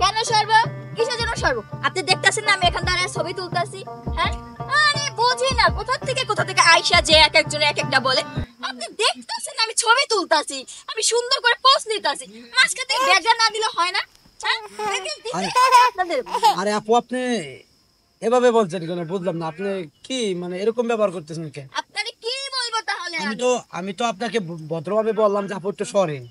কেন সর্ব? কিসের জন্য সর্ব? আপনি দেখতেছেন না আমি এখান দাঁড়ায় ছবি তুলতাছি? হ্যাঁ, আরে বুঝি না কোথা থেকে আয়শা যে এক একজন এক একটা বলে। আপনি দেখতেছেন আমি ছবি তুলতাছি, আমি সুন্দর করে পোজ নিতাছি, মাঝখান থেকে ব্যাকগ্রাউন্ড না দিলে হয় না? হ্যাঁ, দেখেন দিতে হবে আপনাদের। আরে আপু আপনি এভাবে বলছেন কেন বুঝলাম না, আপনি কি মানে এরকম ব্যবহার করতেছেন কেন? আপনারে কি বলবো তাহলে আমি তো আমি তো আপনাকে ভদ্রভাবে বললাম যে আপু একটু সরেন।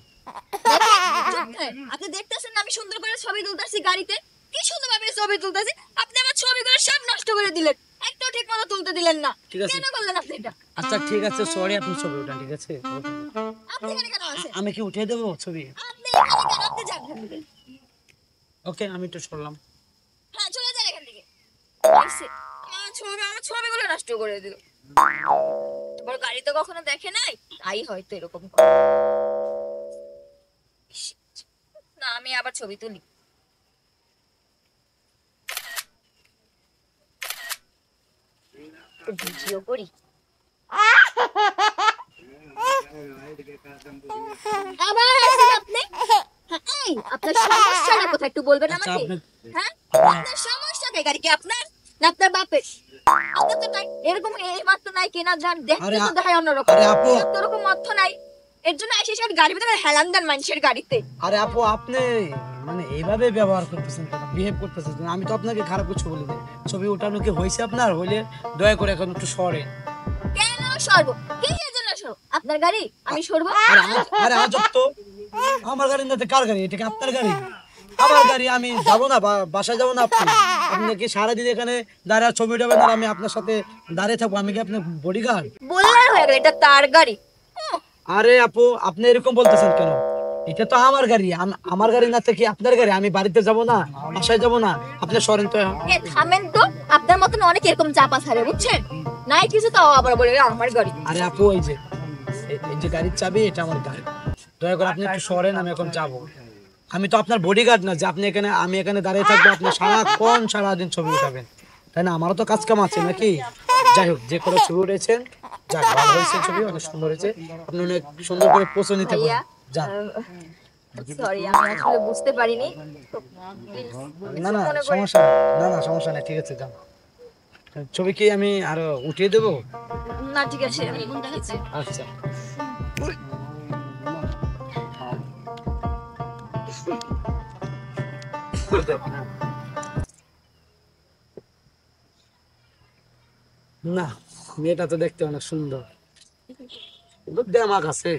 আপনি দেখতেছেন না আমি সুন্দর করে ছবি তুলতাছি গাড়িতে, কি সুন্দর ভাবে ছবি তুলতাছি, আপনি আমার ছবিগুলো সব নষ্ট করে দিলেন, একটাও ঠিক মতো তুলতে দিলেন না। ঠিক আছে। কেন করলেন আপনি এটা? আচ্ছা ঠিক আছে, সরি, আপনি ছবি উঠান, ঠিক আছে? আপনি এখানে কেন আছেন? আমি কি উঠিয়ে দেবো ছবি? আপনি এখানে কেন? আপনি যান এখান থেকে। ওকে, আমি একটু সরলাম। হ্যাঁ, চলে যান এখান থেকে। এসে আমার ছবিগুলো নষ্ট করে দিল। তোমার গাড়ি তো কখনো দেখে নাই, তাই হয়তো এরকম করে। না, আমি আবার ছবি তুলি। ভিডিও করি। আবার আসেন আপনি। হ্যাঁ, এই আপনার সমস্যাটা কোথায় একটু বলবেন আচ্ছা, আমাকে? আপনি হ্যাঁ, আপনার সমস্যাটা গাড়ি কি আপনার না আপনার বাপের? আপনার তো নাই এরকম, এই মাত্র নাই কেনা যান দেখতে আরে তো দেখায় অন্যরকম। আরে আপু, এর তো ওরকম অর্থ নাই। এর জন্য এসে সব গাড়ির ভিতরে হেলান দেন মানুষের গাড়িতে। আরে আপু আপনি মানে এইভাবে ব্যবহার করতেছেন কেন, বিহেভ করতেছেন কেন? আমি তো আপনাকে খারাপ কিছু বলি না। ছবি ওঠানো কি হয়েছে আপনার? হইলে দয়া করে এখন একটু সরেন। কেন সরব? কিসের জন্য সরব? আপনার গাড়ি আমি সরব? আরে আজব তো, আমার গাড়ি না তো কার গাড়ি? এটা কি আপনার গাড়ি? আমার গাড়ি, আমি যাবো না, বাসায় যাবো না। আপনি কি সারাদিন এখানে দাঁড়ায় ছবি উঠাবেন আর আমি আপনার সাথে দাঁড়িয়ে থাকবো? আমি কি আপনার বডিগার্ড? বললেন হয়ে গেল এটা তার গাড়ি। আরে আপু, আপনি এরকম বলতেছেন কেন? এটা তো আমার গাড়ি, আমার গাড়ি না তো কি আপনার গাড়ি? আমি বাড়িতে যাব না, বাসায় যাব না? আপনি সরেন তো। এ থামেন তো, আপনার মতন অনেক এরকম চাপা ছাড়ে বুঝছেন? নাই কিছু তাও আবার বলে আমার গাড়ি। আরে আপু, এই যে গাড়ির চাবি, এটা আমার গাড়ি। দয়া করে আপনি একটু সরেন, আমি এখন যাব। আমি তো আপনার বডিগার্ড না যে আপনি এখানে, আমি এখানে দাঁড়িয়ে থাকবো, আপনি সারাদিন ছবি উঠাবেন, তাই না? আমারও তো কাজ কাম আছে নাকি? যাই হোক, যে কোনো ছবি উঠেছেন, যাক ভালো হয়েছে, ছবি অনেক সুন্দর হয়েছে। আপনি অনেক সুন্দর করে পোজও নিতে ভাইয়া, পারেন, যান। সরি আমি আসলে বুঝতে পারিনি। তো please, না না কিছু মনে করেন সমস্যা নেই, না না সমস্যা নেই, ঠিক আছে, যান। ছবি কি আমি আরো উঠিয়ে দেবো? না, ঠিক আছে আমি দেখাচ্ছি। আচ্ছা। না, মেয়েটা তো দেখতে অনেক সুন্দর, কিন্তু দেমাগ আছে।